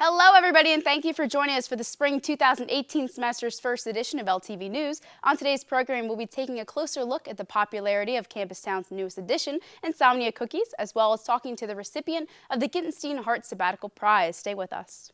Hello everybody, and thank you for joining us for the Spring 2018 semester's first edition of LTV News. On today's program, we'll be taking a closer look at the popularity of Campus Town's newest edition, Insomnia Cookies, as well as talking to the recipient of the Gitenstein-Hart Sabbatical Prize. Stay with us.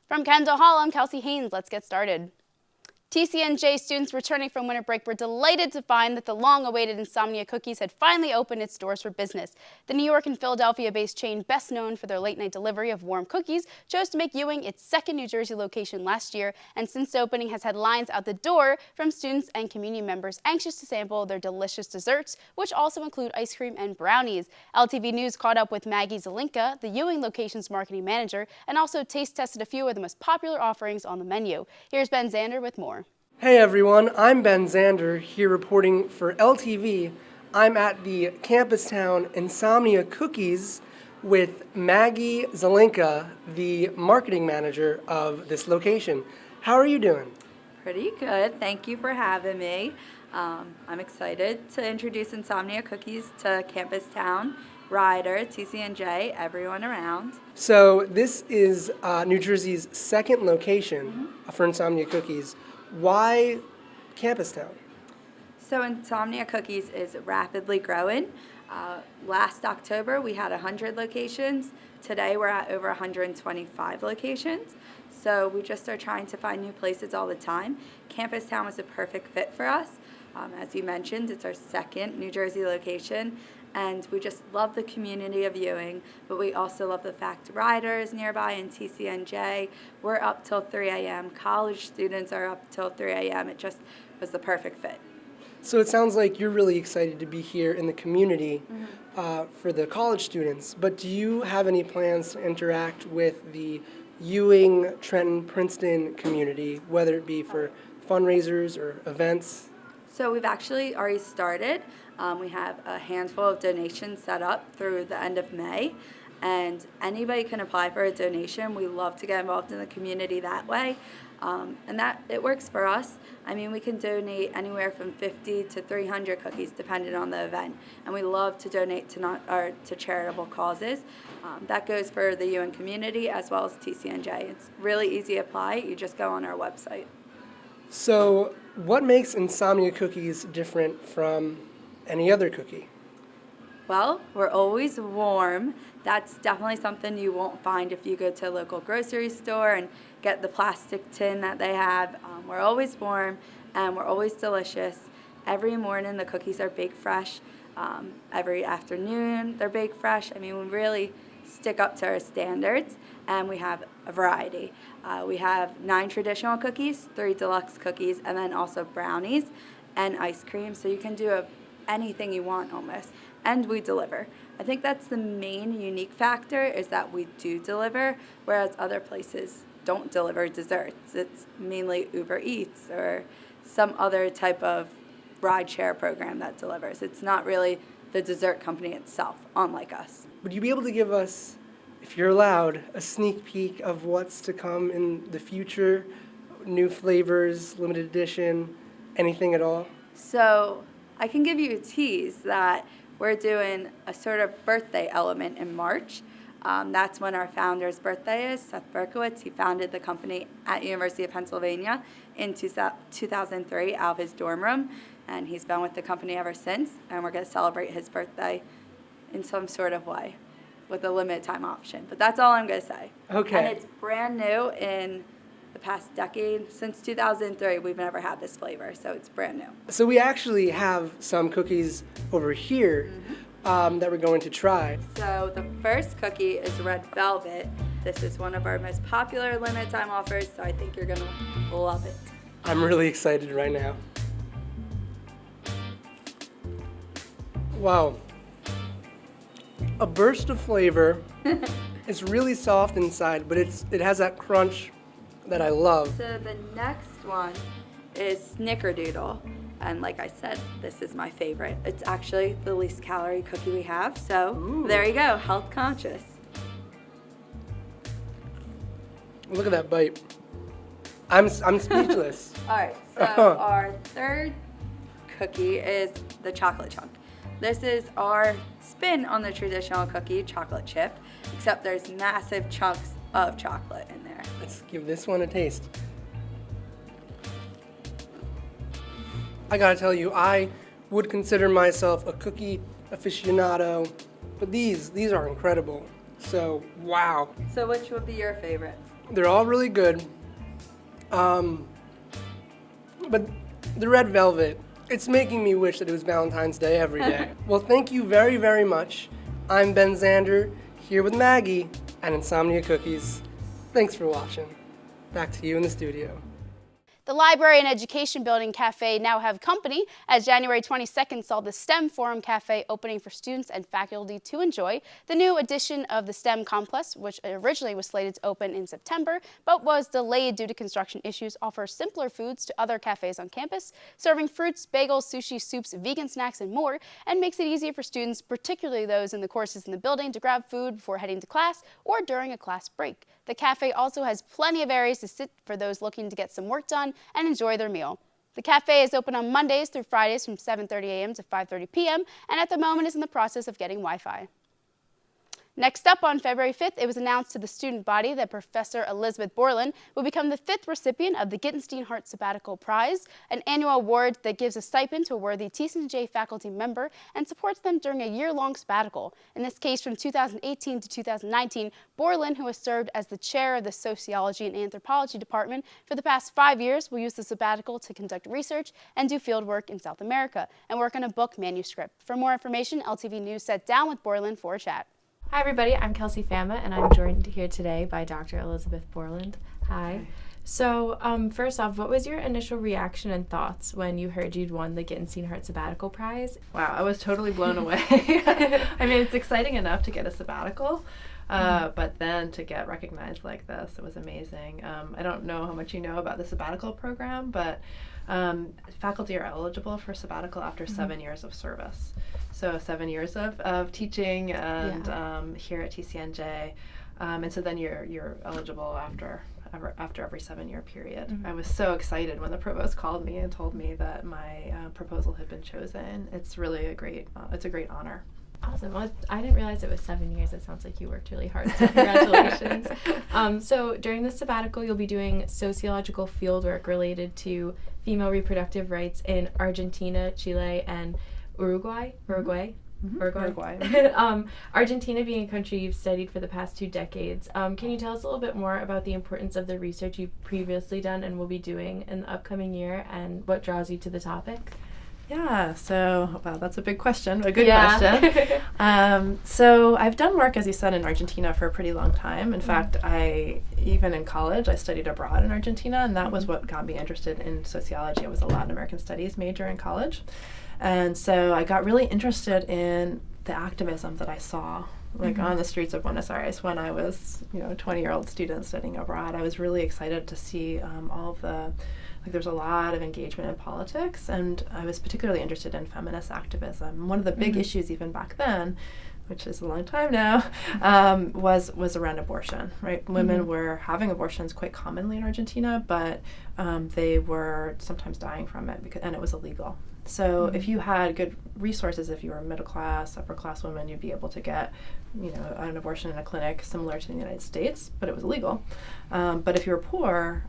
From Kendall Hall, I'm Kelsey Haynes. Let's get started. TCNJ students returning from winter break were delighted to find that the long-awaited Insomnia Cookies had finally opened its doors for business. The New York and Philadelphia-based chain, best known for their late-night delivery of warm cookies, chose to make Ewing its second New Jersey location last year, and since opening has had lines out the door from students and community members anxious to sample their delicious desserts, which also include ice cream and brownies. LTV News caught up with Maggie Zelinka, the Ewing location's marketing manager, and also taste-tested a few of the most popular offerings on the menu. Here's Ben Zander with more. Hey everyone, I'm Ben Zander, here reporting for LTV. I'm at the Campus Town Insomnia Cookies with Maggie Zelinka, the marketing manager of this location. How are you doing? Pretty good. Thank you for having me. I'm excited to introduce Insomnia Cookies to Campus Town, Ryder, TCNJ, everyone around. So this is New Jersey's second location for Insomnia Cookies. Why Campus Town? So Insomnia Cookies is rapidly growing. Last October we had 100 locations. Today we're at over 125 locations. So we just are trying to find new places all the time. Campus Town was a perfect fit for us. As you mentioned, it's our second New Jersey location. And we just love the community of Ewing, but we also love the fact Ryder is nearby and TCNJ. We're up till 3 a.m. College students are up till 3 a.m. It just was the perfect fit. So it sounds like you're really excited to be here in the community for the college students, but do you have any plans to interact with the Ewing, Trenton, Princeton community, whether it be for fundraisers or events? So we've actually already started. We have a handful of donations set up through the end of May, and anybody can apply for a donation. We love to get involved in the community that way, and that it works for us. I mean, we can donate anywhere from 50 to 300 cookies depending on the event, and we love to donate to charitable causes. That goes for the Ewing community as well as TCNJ. It's really easy to apply. You just go on our website. So what makes Insomnia Cookies different from any other cookie? Well, we're always warm. That's definitely something you won't find if you go to a local grocery store and get the plastic tin that they have. We're always warm and we're always delicious. Every morning the cookies are baked fresh. Every afternoon they're baked fresh. I mean, we really stick up to our standards, and we have a variety. We have 9 traditional cookies, 3 deluxe cookies, and then also brownies and ice cream. So you can do anything you want almost, and we deliver. I think that's the main unique factor, is that we do deliver, whereas other places don't deliver desserts. It's mainly Uber Eats or some other type of rideshare program that delivers. It's not really the dessert company itself, unlike us. Would you be able to give us, if you're allowed, a sneak peek of what's to come in the future? New flavors, limited edition, anything at all? So I can give you a tease that we're doing a sort of birthday element in March. That's when our founder's birthday is, Seth Berkowitz. He founded the company at University of Pennsylvania in 2003 out of his dorm room, and he's been with the company ever since, and we're going to celebrate his birthday in some sort of way with a limited time option. But that's all I'm going to say. Okay. And it's brand new in the past decade. Since 2003, we've never had this flavor, so it's brand new. So we actually have some cookies over here that we're going to try. So the first cookie is red velvet. This is one of our most popular limited time offers, so I think you're going to love it. I'm really excited right now. Wow. A burst of flavor. It's really soft inside, but it has that crunch that I love. So the next one is Snickerdoodle. And like I said, this is my favorite. It's actually the least calorie cookie we have, so Ooh. there you go, health conscious. Look at that bite. I'm speechless. All right, so our third cookie is the chocolate chunk. This is our spin on the traditional cookie, chocolate chip, except there's massive chunks of chocolate in there. Let's give this one a taste. I gotta tell you, I would consider myself a cookie aficionado, but these are incredible. So, wow. So which would be your favorite? They're all really good. But the red velvet, it's making me wish that it was Valentine's Day every day. Well, thank you very, very much. I'm Ben Zander, here with Maggie at Insomnia Cookies. Thanks for watching. Back to you in the studio. The Library and Education Building Cafe now have company, as January 22nd saw the STEM Forum Café opening for students and faculty to enjoy. The new edition of the STEM complex, which originally was slated to open in September, but was delayed due to construction issues, offers simpler foods to other cafes on campus, serving fruits, bagels, sushi, soups, vegan snacks, and more, and makes it easier for students, particularly those in the courses in the building, to grab food before heading to class or during a class break. The cafe also has plenty of areas to sit for those looking to get some work done and enjoy their meal. The cafe is open on Mondays through Fridays from 7:30 a.m. to 5:30 p.m. and at the moment is in the process of getting Wi-Fi. Next up, on February 5th, it was announced to the student body that Professor Elizabeth Borland will become the 5th recipient of the Gitenstein-Hart Sabbatical Prize, an annual award that gives a stipend to a worthy TCNJ faculty member and supports them during a year-long sabbatical. In this case, from 2018 to 2019, Borland, who has served as the chair of the Sociology and Anthropology Department for the past 5 years, will use the sabbatical to conduct research and do field work in South America and work on a book manuscript. For more information, LTV News sat down with Borland for a chat. Hi everybody, I'm Kelsey Fama and I'm joined here today by Dr. Elizabeth Borland. Hi. So first off, what was your initial reaction and thoughts when you heard you'd won the Gitenstein-Hart Sabbatical Prize? Wow, I was totally blown away. I mean, it's exciting enough to get a sabbatical, but then to get recognized like this, it was amazing. I don't know how much you know about the sabbatical program, but faculty are eligible for sabbatical after 7 years of service. So 7 years of teaching and here at TCNJ, and so then you're eligible after every 7 year period. I was so excited when the provost called me and told me that my proposal had been chosen. It's really a great honor. Awesome. Well, I didn't realize it was 7 years. It sounds like you worked really hard, so congratulations. So during the sabbatical, you'll be doing sociological fieldwork related to female reproductive rights in Argentina, Chile, and Uruguay. Argentina being a country you've studied for the past 2 decades. Can you tell us a little bit more about the importance of the research you've previously done and will be doing in the upcoming year and what draws you to the topic? Yeah, so, wow, that's a big question, a good question. So I've done work, as you said, in Argentina for a pretty long time. In fact, even in college, I studied abroad in Argentina, and that was what got me interested in sociology. I was a Latin American studies major in college. And so I got really interested in the activism that I saw on the streets of Buenos Aires when I was, a 20-year-old student studying abroad. I was really excited to see all of the there's a lot of engagement in politics, and I was particularly interested in feminist activism. One of the big issues even back then, which is a long time now, was around abortion, right? Women were having abortions quite commonly in Argentina, but they were sometimes dying from it, and it was illegal. So if you had good resources, if you were middle class, upper class women, you'd be able to get, an abortion in a clinic similar to the United States, but it was illegal. But if you were poor,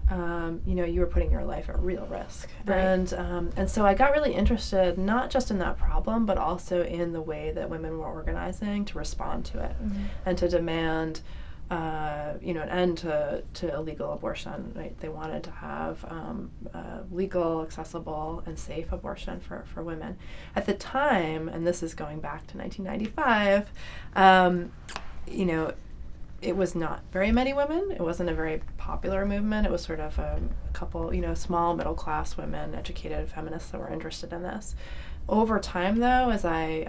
you were putting your life at real risk. Right. And so I got really interested not just in that problem, but also in the way that women were organizing to respond to it and to demand an end to illegal abortion. Right? They wanted to have legal, accessible, and safe abortion for women. At the time, and this is going back to 1995, it was not very many women. It wasn't a very popular movement. It was sort of a couple, small middle-class women, educated feminists that were interested in this. Over time, though, as I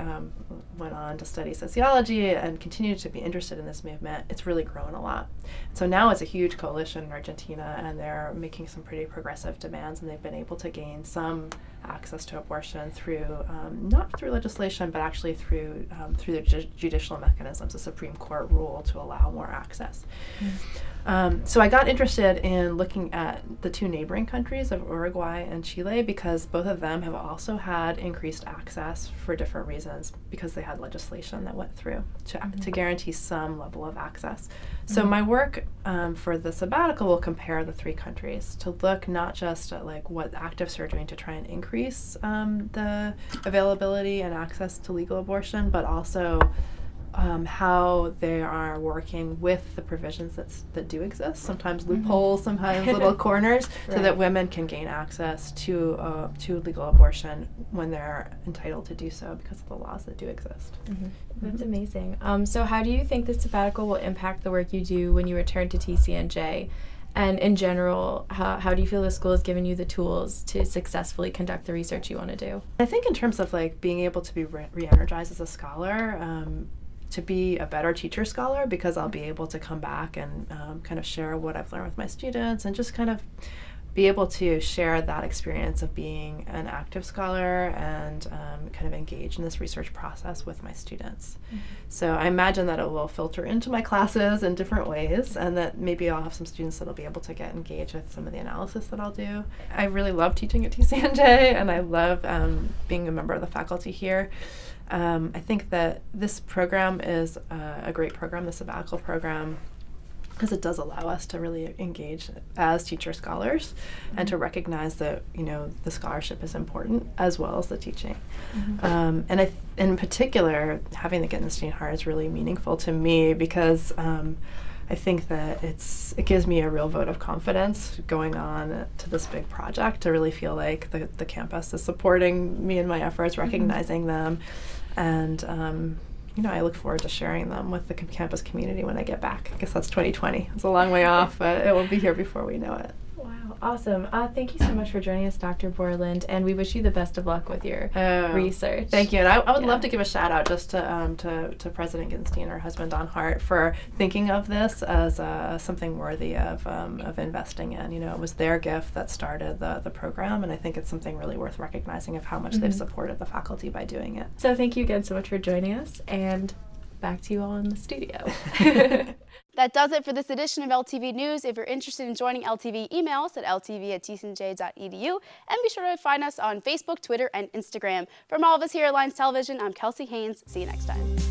went on to study sociology and continued to be interested in this movement, it's really grown a lot. So now it's a huge coalition in Argentina, and they're making some pretty progressive demands, and they've been able to gain some access to abortion through, not through legislation, but actually through the judicial mechanisms, a Supreme Court rule to allow more access. So I got interested in looking at the two neighboring countries of Uruguay and Chile because both of them have also had increased access for different reasons because they had legislation that went through to guarantee some level of access. So my work for the sabbatical will compare the three countries to look not just at like what activists are doing to try and increase the availability and access to legal abortion, but also how they are working with the provisions that do exist, sometimes loopholes, sometimes little corners, so that women can gain access to legal abortion when they're entitled to do so because of the laws that do exist. That's amazing. So how do you think the sabbatical will impact the work you do when you return to TCNJ? And in general, how do you feel the school has given you the tools to successfully conduct the research you want to do? I think in terms of like being able to be re-energized as a scholar, to be a better teacher scholar, because I'll be able to come back and kind of share what I've learned with my students and just kind of be able to share that experience of being an active scholar and kind of engage in this research process with my students. So I imagine that it will filter into my classes in different ways, and that maybe I'll have some students that'll be able to get engaged with some of the analysis that I'll do. I really love teaching at TCNJ, and I love being a member of the faculty here. I think that this program is a great program, the sabbatical program, because it does allow us to really engage as teacher scholars and to recognize that, you know, the scholarship is important as well as the teaching. And in particular, having the Gitenstein-Hart is really meaningful to me because I think that it gives me a real vote of confidence going on to this big project, to really feel like the campus is supporting me in my efforts, recognizing them, and you know, I look forward to sharing them with the campus community when I get back. I guess that's 2020. It's a long way off, but it will be here before we know it. Wow, awesome. Thank you so much for joining us, Dr. Borland, and we wish you the best of luck with your research. Thank you. And I would love to give a shout out just to President Gitenstein and her husband, Don Hart, for thinking of this as something worthy of investing in. You know, it was their gift that started the program, and I think it's something really worth recognizing of how much they've supported the faculty by doing it. So thank you again so much for joining us, and back to you all in the studio. That does it for this edition of LTV News. If you're interested in joining LTV, email us at ltv@tcnj.edu, and be sure to find us on Facebook, Twitter, and Instagram. From all of us here at Alliance Television, I'm Kelsey Haynes. See you next time.